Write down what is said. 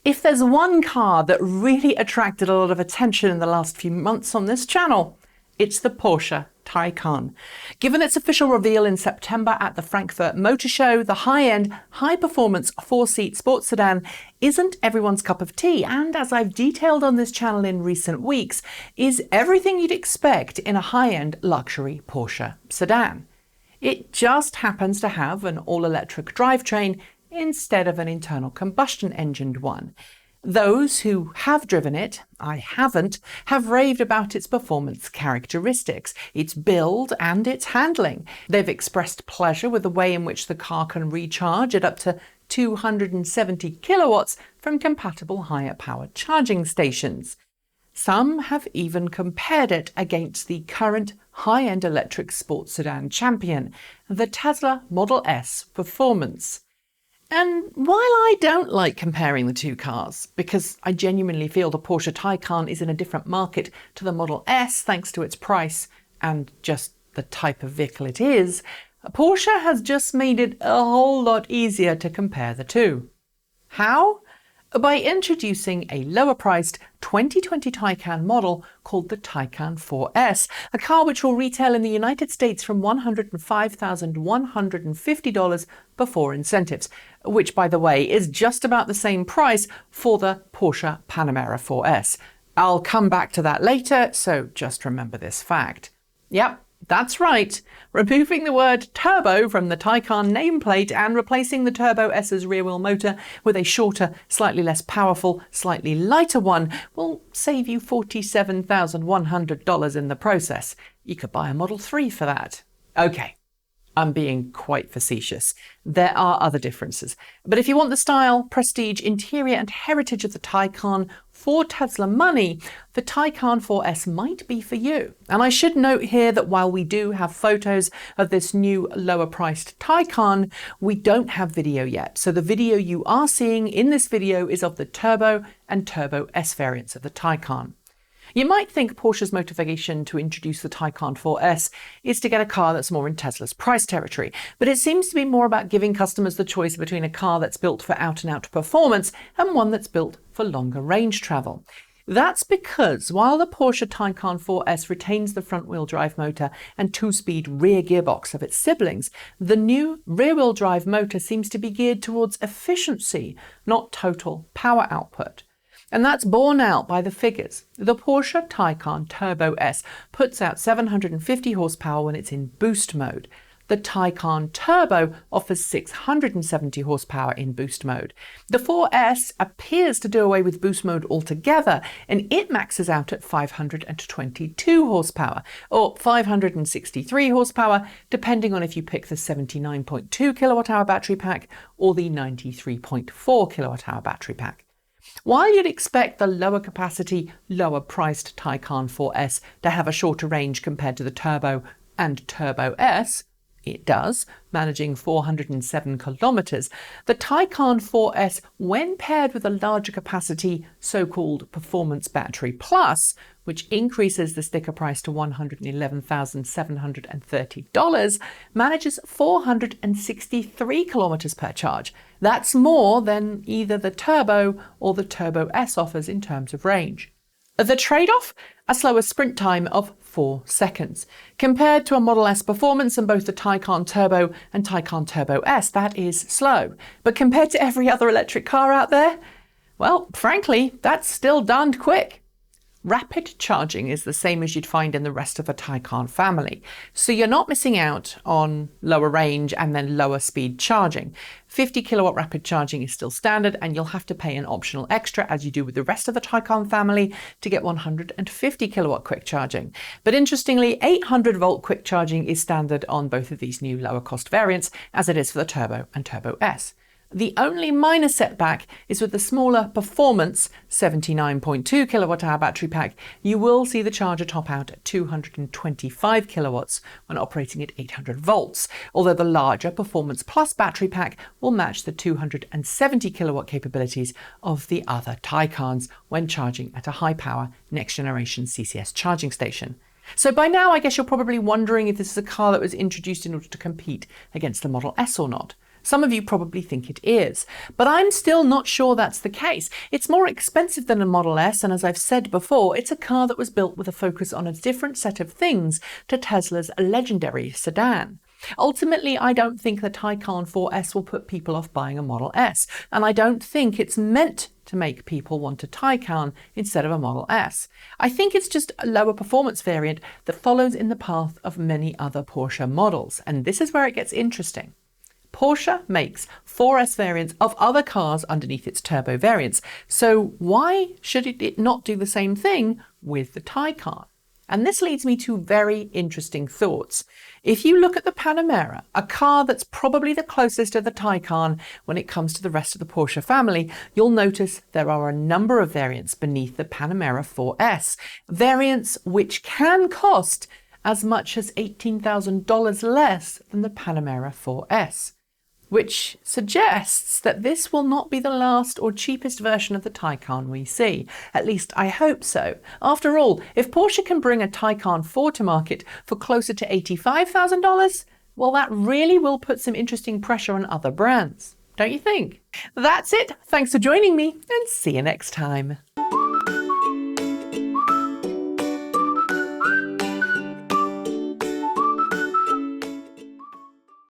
If there's one car that really attracted a lot of attention in the last few months on this channel, it's the Porsche Taycan. Given its official reveal in September at the Frankfurt Motor Show, the high-end, high-performance four-seat sports sedan isn't everyone's cup of tea, and as I've detailed on this channel in recent weeks, is everything you'd expect in a high-end luxury Porsche sedan. It just happens to have an all-electric drivetrain instead of an internal combustion engined one. Those who have driven it, I haven't, have raved about its performance characteristics, its build and its handling. They've expressed pleasure with the way in which the car can recharge at up to 270 kilowatts from compatible higher power charging stations. Some have even compared it against the current high-end electric sports sedan champion, the Tesla Model S Performance. And while I don't like comparing the two cars, because I genuinely feel the Porsche Taycan is in a different market to the Model S thanks to its price and just the type of vehicle it is, Porsche has just made it a whole lot easier to compare the two. How? By introducing a lower-priced 2020 Taycan model called the Taycan 4S, a car which will retail in the United States from $105,150 before incentives, which, by the way, is just about the same price for the Porsche Panamera 4S. I'll come back to that later, so just remember this fact. Yep. That's right, removing the word turbo from the Taycan nameplate and replacing the Turbo S's rear-wheel motor with a shorter, slightly less powerful, slightly lighter one will save you $47,100 in the process. You could buy a Model 3 for that. Okay, I'm being quite facetious. There are other differences. But if you want the style, prestige, interior and heritage of the Taycan for Tesla money, the Taycan 4S might be for you. And I should note here that while we do have photos of this new lower-priced Taycan, we don't have video yet. So the video you are seeing in this video is of the Turbo and Turbo S variants of the Taycan. You might think Porsche's motivation to introduce the Taycan 4S is to get a car that's more in Tesla's price territory, but it seems to be more about giving customers the choice between a car that's built for out-and-out performance and one that's built for longer range travel. That's because while the Porsche Taycan 4S retains the front-wheel drive motor and two-speed rear gearbox of its siblings, the new rear-wheel drive motor seems to be geared towards efficiency, not total power output. And that's borne out by the figures. The Porsche Taycan Turbo S puts out 750 horsepower when it's in boost mode. The Taycan Turbo offers 670 horsepower in boost mode. The 4S appears to do away with boost mode altogether, and it maxes out at 522 horsepower, or 563 horsepower, depending on if you pick the 79.2 kilowatt-hour battery pack or the 93.4 kilowatt-hour battery pack. While you'd expect the lower capacity, lower priced Taycan 4S to have a shorter range compared to the Turbo and Turbo S, it does, managing 407 kilometers, the Taycan 4S, when paired with a larger capacity so-called Performance Battery Plus, which increases the sticker price to $111,730, manages 463 kilometers per charge. That's more than either the Turbo or the Turbo S offers in terms of range. The trade-off? A slower sprint time of 4 seconds. Compared to a Model S Performance and both the Taycan Turbo and Taycan Turbo S, that is slow. But compared to every other electric car out there, well, frankly, that's still darned quick. Rapid charging is the same as you'd find in the rest of the Taycan family, so you're not missing out on lower range and then lower speed charging. 50 kilowatt rapid charging is still standard, and you'll have to pay an optional extra, as you do with the rest of the Taycan family, to get 150 kilowatt quick charging. But interestingly, 800 volt quick charging is standard on both of these new lower cost variants, as it is for the Turbo and Turbo S. The only minor setback is with the smaller Performance 79.2 kilowatt-hour battery pack. You will see the charger top out at 225 kilowatts when operating at 800 volts, although the larger Performance Plus battery pack will match the 270 kilowatt capabilities of the other Taycans when charging at a high-power next-generation CCS charging station. So by now, I guess you're probably wondering if this is a car that was introduced in order to compete against the Model S or not. Some of you probably think it is, but I'm still not sure that's the case. It's more expensive than a Model S, and as I've said before, it's a car that was built with a focus on a different set of things to Tesla's legendary sedan. Ultimately, I don't think the Taycan 4S will put people off buying a Model S, and I don't think it's meant to make people want a Taycan instead of a Model S. I think it's just a lower performance variant that follows in the path of many other Porsche models, and this is where it gets interesting. Porsche makes 4S variants of other cars underneath its turbo variants, so why should it not do the same thing with the Taycan? And this leads me to very interesting thoughts. If you look at the Panamera, a car that's probably the closest to the Taycan when it comes to the rest of the Porsche family, you'll notice there are a number of variants beneath the Panamera 4S, variants which can cost as much as $18,000 less than the Panamera 4S. Which suggests that this will not be the last or cheapest version of the Taycan we see. At least I hope so. After all, if Porsche can bring a Taycan 4 to market for closer to $85,000, well, that really will put some interesting pressure on other brands, don't you think? That's it. Thanks for joining me, and see you next time.